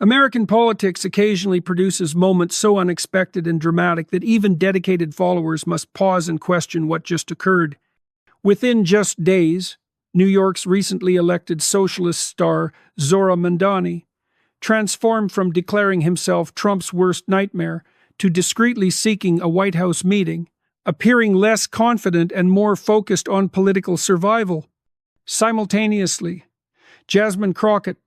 American politics occasionally produces moments so unexpected and dramatic that even dedicated followers must pause and question what just occurred. Within just days, New York's recently elected socialist star, Zohran Mamdani, transformed from declaring himself Trump's worst nightmare to discreetly seeking a White House meeting, appearing less confident and more focused on political survival. Simultaneously, Jasmine Crockett,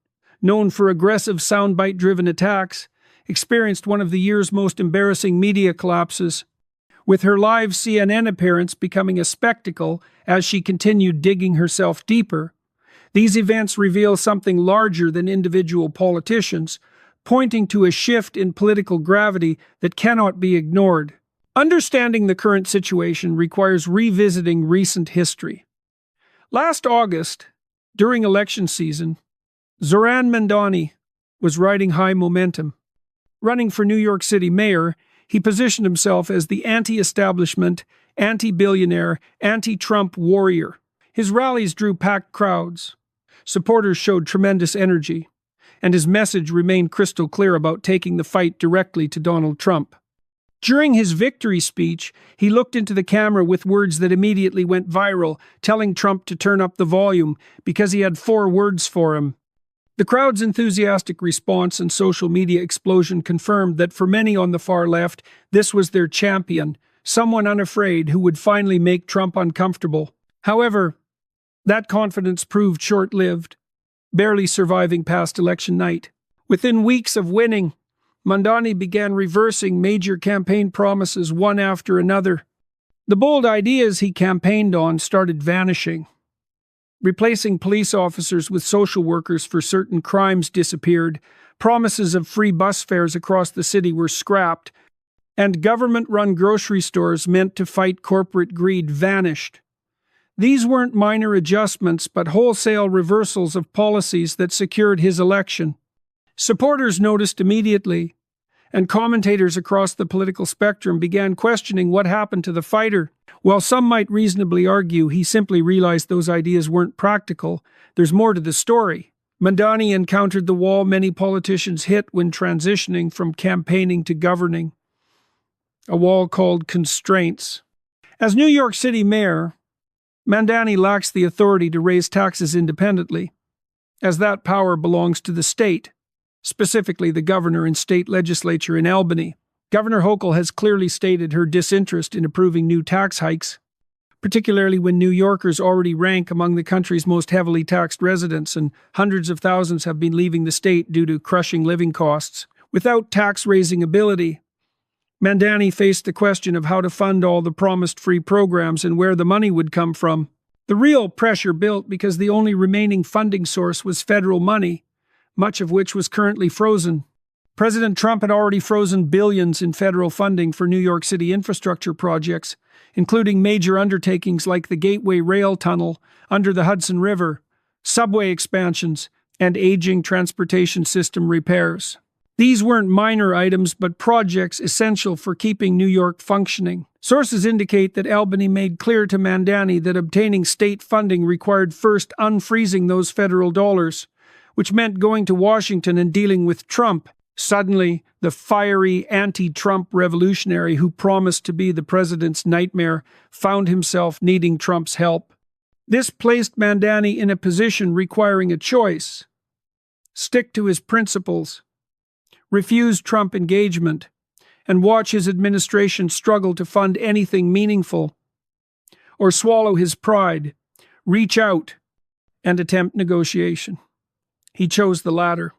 known for aggressive soundbite-driven attacks, experienced one of the year's most embarrassing media collapses, with her live CNN appearance becoming a spectacle as she continued digging herself deeper. These events reveal something larger than individual politicians, pointing to a shift in political gravity that cannot be ignored. Understanding the current situation requires revisiting recent history. Last August, during election season, Zohran Mamdani was riding high momentum. Running for New York City mayor, he positioned himself as the anti-establishment, anti-billionaire, anti-Trump warrior. His rallies drew packed crowds. Supporters showed tremendous energy, and his message remained crystal clear about taking the fight directly to Donald Trump. During his victory speech, he looked into the camera with words that immediately went viral, telling Trump to turn up the volume because he had 4 words for him. The crowd's enthusiastic response and social media explosion confirmed that for many on the far left, this was their champion, someone unafraid who would finally make Trump uncomfortable. However, that confidence proved short-lived, barely surviving past election night. Within weeks of winning, Mamdani began reversing major campaign promises one after another. The bold ideas he campaigned on started vanishing. Replacing police officers with social workers for certain crimes disappeared, promises of free bus fares across the city were scrapped, and government-run grocery stores meant to fight corporate greed vanished. These weren't minor adjustments, but wholesale reversals of policies that secured his election. Supporters noticed immediately, and commentators across the political spectrum began questioning what happened to the fighter. While some might reasonably argue he simply realized those ideas weren't practical, there's more to the story. Mamdani encountered the wall many politicians hit when transitioning from campaigning to governing, a wall called constraints. As New York City mayor, Mamdani lacks the authority to raise taxes independently, as that power belongs to the state, specifically the governor and state legislature in Albany. Governor Hochul has clearly stated her disinterest in approving new tax hikes, particularly when New Yorkers already rank among the country's most heavily taxed residents and hundreds of thousands have been leaving the state due to crushing living costs. Without tax-raising ability, Mamdani faced the question of how to fund all the promised free programs and where the money would come from. The real pressure built because the only remaining funding source was federal money, much of which was currently frozen. President Trump had already frozen billions in federal funding for New York City infrastructure projects, including major undertakings like the Gateway Rail Tunnel under the Hudson River, subway expansions, and aging transportation system repairs. These weren't minor items, but projects essential for keeping New York functioning. Sources indicate that Albany made clear to Mamdani that obtaining state funding required first unfreezing those federal dollars, which meant going to Washington and dealing with Trump. Suddenly, the fiery anti-Trump revolutionary who promised to be the president's nightmare found himself needing Trump's help. This placed Mamdani in a position requiring a choice: stick to his principles, refuse Trump engagement, and watch his administration struggle to fund anything meaningful, or swallow his pride, reach out, and attempt negotiation. He chose the latter.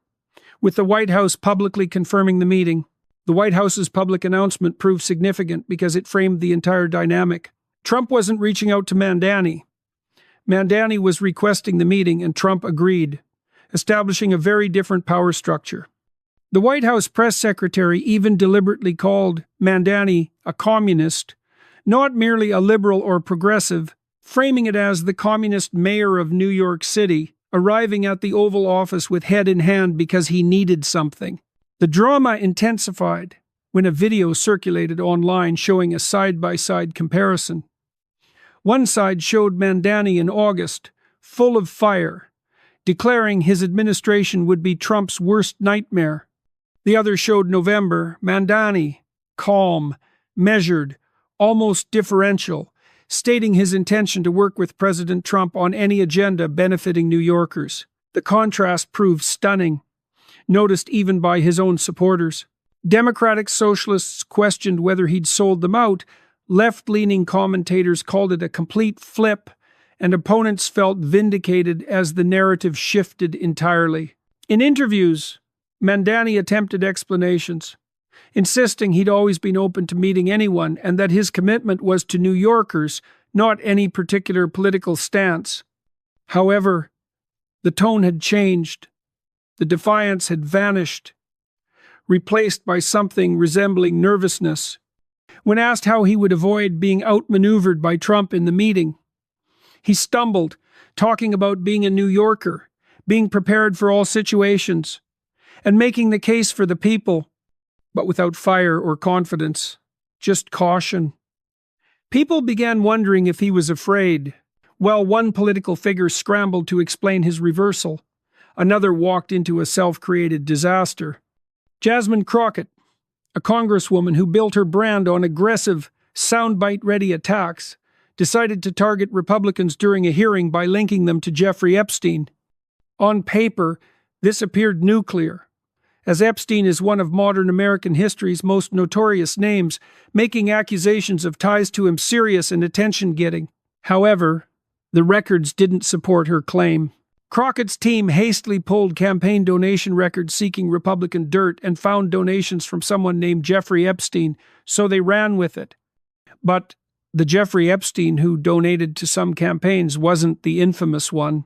With the White House publicly confirming the meeting, the White House's public announcement proved significant because it framed the entire dynamic. Trump wasn't reaching out to Mamdani. Mamdani was requesting the meeting, and Trump agreed, establishing a very different power structure. The White House press secretary even deliberately called Mamdani a communist, not merely a liberal or progressive, framing it as the communist mayor of New York City, arriving at the Oval Office with head in hand because he needed something. The drama intensified when a video circulated online showing a side-by-side comparison. One side showed Mamdani in August, full of fire, declaring his administration would be Trump's worst nightmare. The other showed November, Mamdani, calm, measured, almost deferential, stating his intention to work with President Trump on any agenda benefiting New Yorkers. The contrast proved stunning, noticed even by his own supporters. Democratic socialists questioned whether he'd sold them out, left-leaning commentators called it a complete flip, and opponents felt vindicated as the narrative shifted entirely. In interviews, Mamdani attempted explanations, insisting he'd always been open to meeting anyone and that his commitment was to New Yorkers, not any particular political stance. However, the tone had changed. The defiance had vanished, replaced by something resembling nervousness. When asked how he would avoid being outmaneuvered by Trump in the meeting, he stumbled, talking about being a New Yorker, being prepared for all situations, and making the case for the people, but without fire or confidence, just caution. People began wondering if he was afraid. While one political figure scrambled to explain his reversal, another walked into a self-created disaster. Jasmine Crockett, a congresswoman who built her brand on aggressive, soundbite-ready attacks, decided to target Republicans during a hearing by linking them to Jeffrey Epstein. On paper, this appeared nuclear, as Epstein is one of modern American history's most notorious names, making accusations of ties to him serious and attention-getting. However, the records didn't support her claim. Crockett's team hastily pulled campaign donation records seeking Republican dirt and found donations from someone named Jeffrey Epstein, so they ran with it. But the Jeffrey Epstein who donated to some campaigns wasn't the infamous one.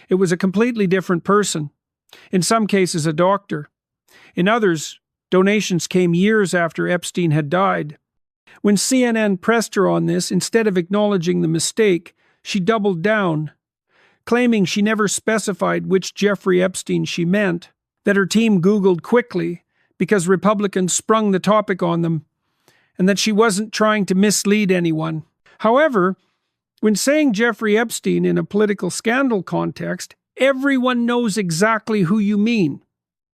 It was a completely different person, in some cases a doctor. In others, donations came years after Epstein had died. When CNN pressed her on this, instead of acknowledging the mistake, she doubled down, claiming she never specified which Jeffrey Epstein she meant, that her team Googled quickly because Republicans sprung the topic on them, and that she wasn't trying to mislead anyone. However, when saying Jeffrey Epstein in a political scandal context, everyone knows exactly who you mean.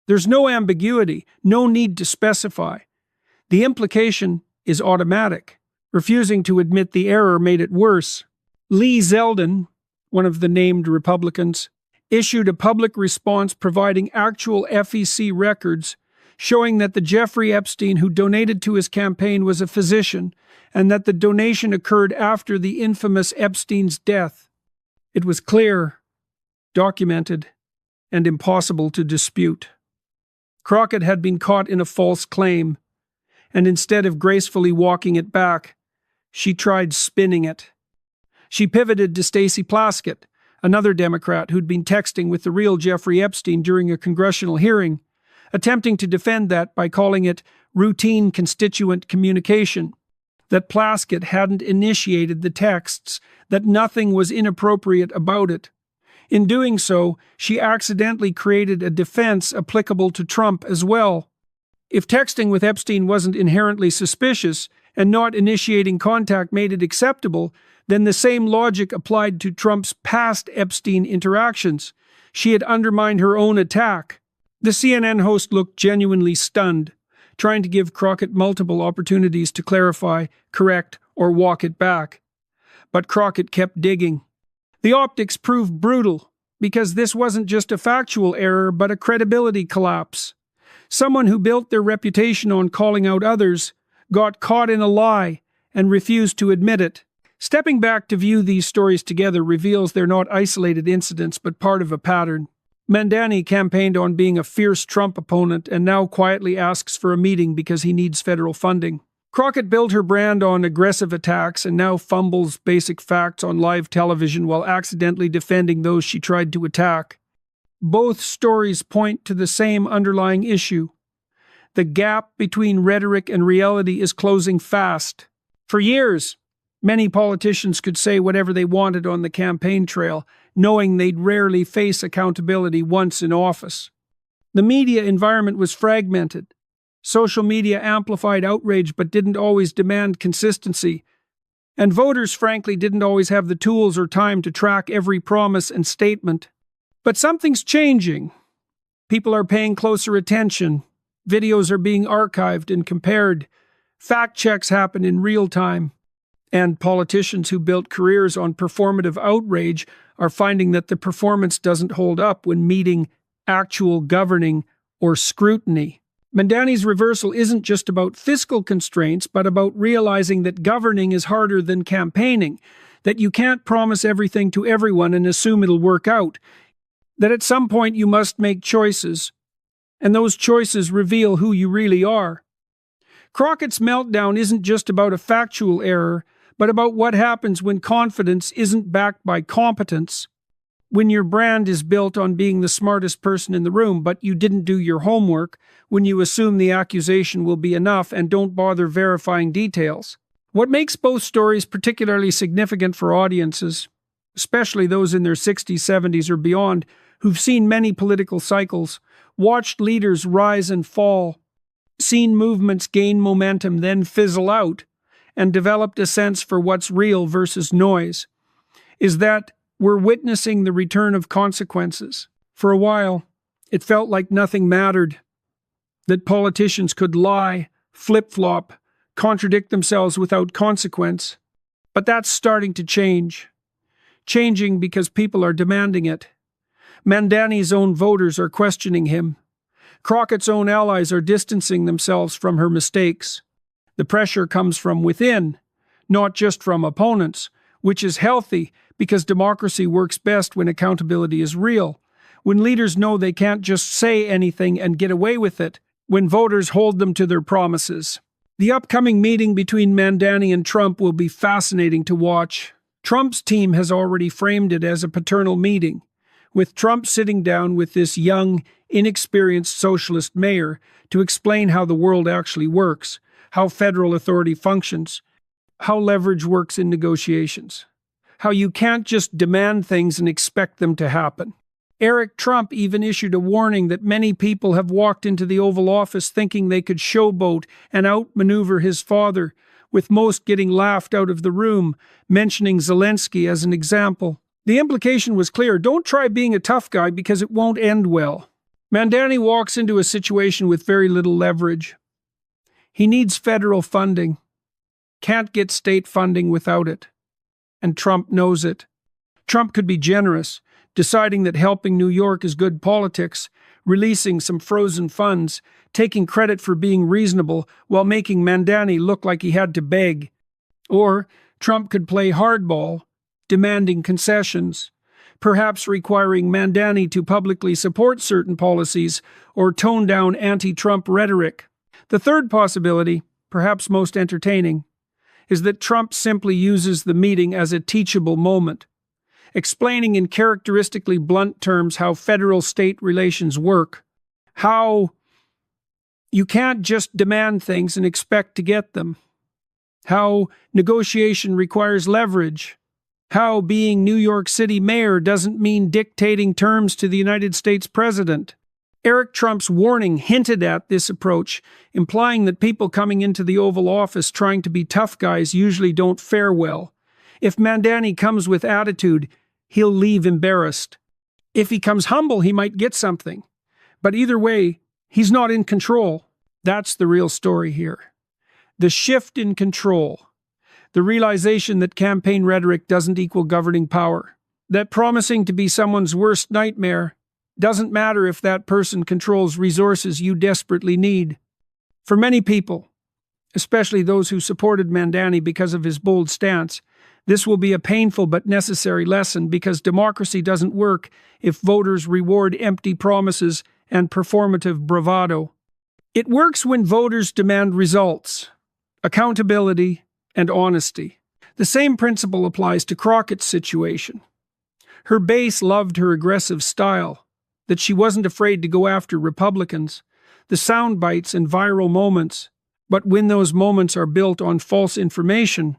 There's no ambiguity, no need to specify. The implication is automatic. Refusing to admit the error made it worse. Lee Zeldin, one of the named Republicans, issued a public response providing actual FEC records showing that the Jeffrey Epstein who donated to his campaign was a physician and that the donation occurred after the infamous Epstein's death. It was clear, documented, and impossible to dispute. Crockett had been caught in a false claim, and instead of gracefully walking it back, she tried spinning it. She pivoted to Stacey Plaskett, another Democrat who'd been texting with the real Jeffrey Epstein during a congressional hearing, attempting to defend that by calling it routine constituent communication, that Plaskett hadn't initiated the texts, that nothing was inappropriate about it. In doing so, she accidentally created a defense applicable to Trump as well. If texting with Epstein wasn't inherently suspicious and not initiating contact made it acceptable, then the same logic applied to Trump's past Epstein interactions. She had undermined her own attack. The CNN host looked genuinely stunned, trying to give Crockett multiple opportunities to clarify, correct, or walk it back. But Crockett kept digging. The optics proved brutal, because this wasn't just a factual error, but a credibility collapse. Someone who built their reputation on calling out others got caught in a lie and refused to admit it. Stepping back to view these stories together reveals they're not isolated incidents, but part of a pattern. Mamdani campaigned on being a fierce Trump opponent and now quietly asks for a meeting because he needs federal funding. Crockett built her brand on aggressive attacks and now fumbles basic facts on live television while accidentally defending those she tried to attack. Both stories point to the same underlying issue. The gap between rhetoric and reality is closing fast. For years, many politicians could say whatever they wanted on the campaign trail, knowing they'd rarely face accountability once in office. The media environment was fragmented. Social media amplified outrage but didn't always demand consistency. And voters, frankly, didn't always have the tools or time to track every promise and statement. But something's changing. People are paying closer attention. Videos are being archived and compared. Fact checks happen in real time. And politicians who built careers on performative outrage are finding that the performance doesn't hold up when meeting actual governing or scrutiny. Mamdani's reversal isn't just about fiscal constraints, but about realizing that governing is harder than campaigning, that you can't promise everything to everyone and assume it'll work out, that at some point you must make choices, and those choices reveal who you really are. Crockett's meltdown isn't just about a factual error, but about what happens when confidence isn't backed by competence. When your brand is built on being the smartest person in the room, but you didn't do your homework, when you assume the accusation will be enough and don't bother verifying details. What makes both stories particularly significant for audiences, especially those in their 60s, 70s, or beyond, who've seen many political cycles, watched leaders rise and fall, seen movements gain momentum then fizzle out, and developed a sense for what's real versus noise, is that we're witnessing the return of consequences. For a while, it felt like nothing mattered, that politicians could lie, flip-flop, contradict themselves without consequence. But that's starting to change. Changing because people are demanding it. Mamdani's own voters are questioning him. Crockett's own allies are distancing themselves from her mistakes. The pressure comes from within, not just from opponents, which is healthy because democracy works best when accountability is real, when leaders know they can't just say anything and get away with it, when voters hold them to their promises. The upcoming meeting between Mamdani and Trump will be fascinating to watch. Trump's team has already framed it as a paternal meeting, with Trump sitting down with this young, inexperienced socialist mayor to explain how the world actually works, how federal authority functions, how leverage works in negotiations, how you can't just demand things and expect them to happen. Eric Trump even issued a warning that many people have walked into the Oval Office thinking they could showboat and outmaneuver his father, with most getting laughed out of the room, mentioning Zelensky as an example. The implication was clear: don't try being a tough guy because it won't end well. Mamdani walks into a situation with very little leverage. He needs federal funding, can't get state funding without it, and Trump knows it. Trump could be generous, deciding that helping New York is good politics, releasing some frozen funds, taking credit for being reasonable while making Mamdani look like he had to beg. Or Trump could play hardball, demanding concessions, perhaps requiring Mamdani to publicly support certain policies or tone down anti-Trump rhetoric. The third possibility, perhaps most entertaining, is that Trump simply uses the meeting as a teachable moment, explaining in characteristically blunt terms how federal-state relations work, how you can't just demand things and expect to get them, how negotiation requires leverage, how being New York City mayor doesn't mean dictating terms to the United States president. Eric Trump's warning hinted at this approach, implying that people coming into the Oval Office trying to be tough guys usually don't fare well. If Mamdani comes with attitude, he'll leave embarrassed. If he comes humble, he might get something. But either way, he's not in control. That's the real story here. The shift in control. The realization that campaign rhetoric doesn't equal governing power. That promising to be someone's worst nightmare doesn't matter if that person controls resources you desperately need. For many people, especially those who supported Mamdani because of his bold stance, this will be a painful but necessary lesson, because democracy doesn't work if voters reward empty promises and performative bravado. It works when voters demand results, accountability, and honesty. The same principle applies to Crockett's situation. Her base loved her aggressive style, that she wasn't afraid to go after Republicans, the sound bites and viral moments. But when those moments are built on false information,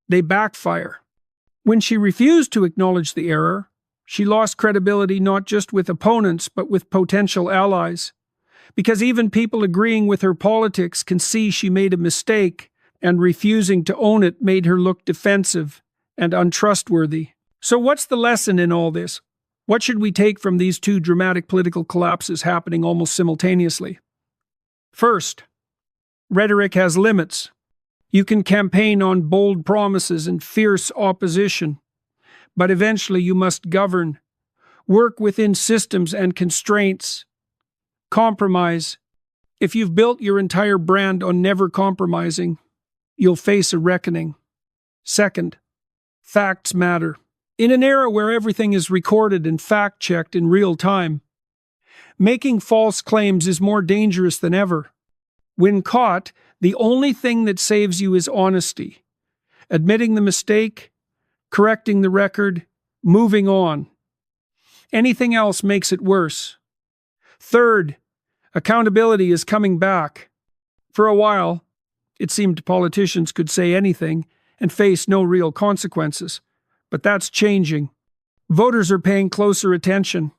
they backfire. When she refused to acknowledge the error, she lost credibility not just with opponents, but with potential allies. Because even people agreeing with her politics can see she made a mistake, and refusing to own it made her look defensive and untrustworthy. So what's the lesson in all this? What should we take from these two dramatic political collapses happening almost simultaneously? First, rhetoric has limits. You can campaign on bold promises and fierce opposition, but eventually you must govern, work within systems and constraints, compromise. If you've built your entire brand on never compromising, you'll face a reckoning. Second, facts matter. In an era where everything is recorded and fact-checked in real time, making false claims is more dangerous than ever. When caught, the only thing that saves you is honesty. Admitting the mistake, correcting the record, moving on. Anything else makes it worse. Third, accountability is coming back. For a while, it seemed politicians could say anything and face no real consequences. But that's changing. Voters are paying closer attention.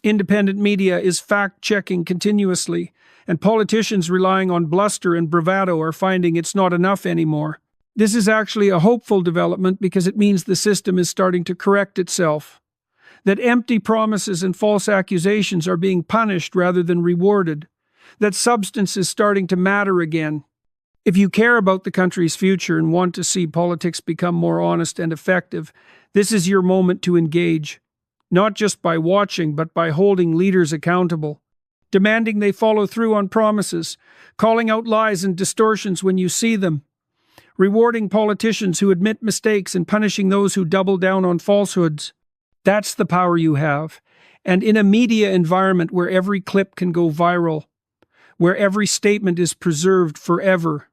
Independent media is fact-checking continuously, and politicians relying on bluster and bravado are finding it's not enough anymore. This is actually a hopeful development because it means the system is starting to correct itself. That empty promises and false accusations are being punished rather than rewarded. That substance is starting to matter again. If you care about the country's future and want to see politics become more honest and effective, this is your moment to engage. Not just by watching, but by holding leaders accountable. Demanding they follow through on promises, calling out lies and distortions when you see them. Rewarding politicians who admit mistakes and punishing those who double down on falsehoods. That's the power you have. And in a media environment where every clip can go viral, where every statement is preserved forever,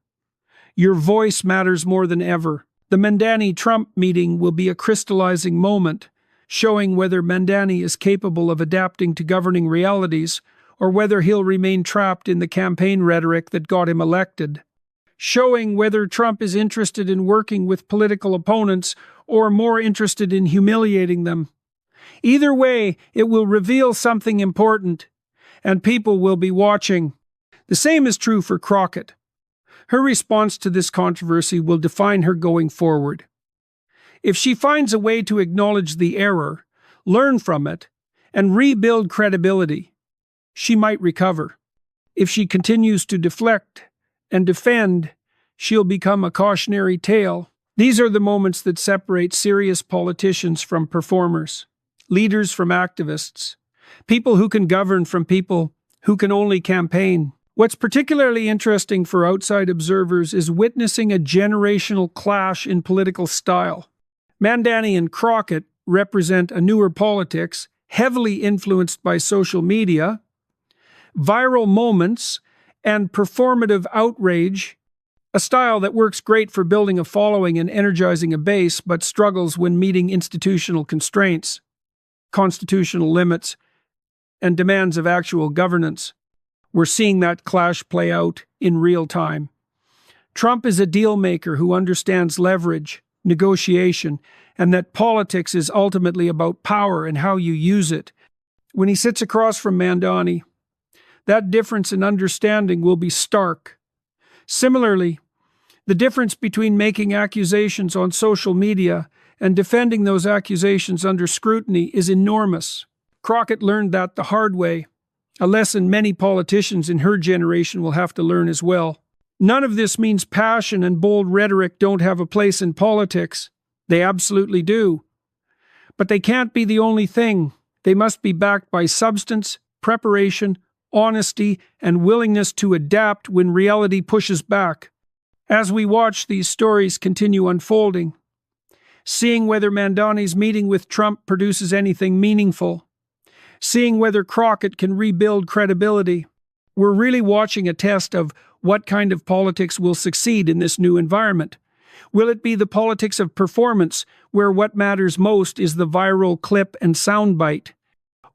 your voice matters more than ever. The Mamdani-Trump meeting will be a crystallizing moment, showing whether Mamdani is capable of adapting to governing realities or whether he'll remain trapped in the campaign rhetoric that got him elected. Showing whether Trump is interested in working with political opponents or more interested in humiliating them. Either way, it will reveal something important, and people will be watching. The same is true for Crockett. Her response to this controversy will define her going forward. If she finds a way to acknowledge the error, learn from it, and rebuild credibility, she might recover. If she continues to deflect and defend, she'll become a cautionary tale. These are the moments that separate serious politicians from performers, leaders from activists, people who can govern from people who can only campaign. What's particularly interesting for outside observers is witnessing a generational clash in political style. Mamdani and Crockett represent a newer politics, heavily influenced by social media, viral moments, and performative outrage, a style that works great for building a following and energizing a base, but struggles when meeting institutional constraints, constitutional limits, and demands of actual governance. We're seeing that clash play out in real time. Trump is a deal maker who understands leverage, negotiation, and that politics is ultimately about power and how you use it. When he sits across from Mamdani, that difference in understanding will be stark. Similarly, the difference between making accusations on social media and defending those accusations under scrutiny is enormous. Crockett learned that the hard way, a lesson many politicians in her generation will have to learn as well. None of this means passion and bold rhetoric don't have a place in politics. They absolutely do. But they can't be the only thing. They must be backed by substance, preparation, honesty, and willingness to adapt when reality pushes back. As we watch these stories continue unfolding, seeing whether Mamdani's meeting with Trump produces anything meaningful, seeing whether Crockett can rebuild credibility, we're really watching a test of what kind of politics will succeed in this new environment. Will it be the politics of performance, where what matters most is the viral clip and soundbite?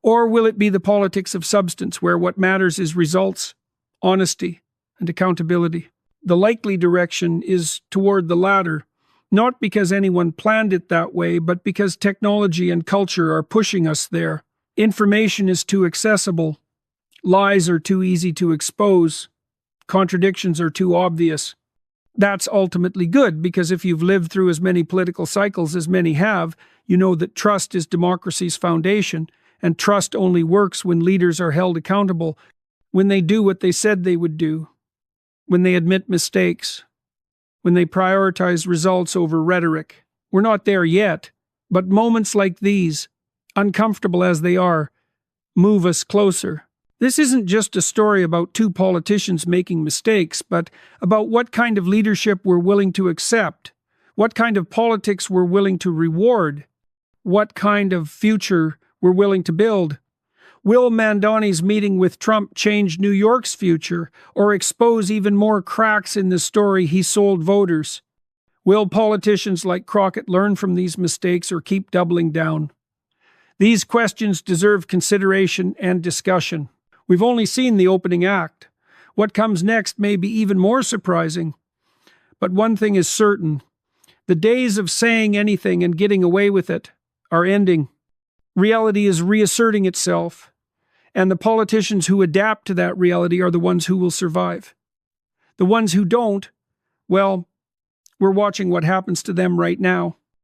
Or will it be the politics of substance, where what matters is results, honesty, and accountability? The likely direction is toward the latter, not because anyone planned it that way, but because technology and culture are pushing us there. Information is too accessible. Lies are too easy to expose. Contradictions are too obvious. That's ultimately good, because if you've lived through as many political cycles as many have, you know that trust is democracy's foundation, And trust only works when leaders are held accountable, when they do what they said they would do, when they admit mistakes, when they prioritize results over rhetoric. We're not there yet, but moments like these, uncomfortable as they are, move us closer. This isn't just a story about two politicians making mistakes, but about what kind of leadership we're willing to accept, what kind of politics we're willing to reward, what kind of future we're willing to build. Will Mamdani's meeting with Trump change New York's future or expose even more cracks in the story he sold voters? Will politicians like Crockett learn from these mistakes or keep doubling down? These questions deserve consideration and discussion. We've only seen the opening act. What comes next may be even more surprising. But one thing is certain. The days of saying anything and getting away with it are ending. Reality is reasserting itself, and the politicians who adapt to that reality are the ones who will survive. The ones who don't, well, we're watching what happens to them right now.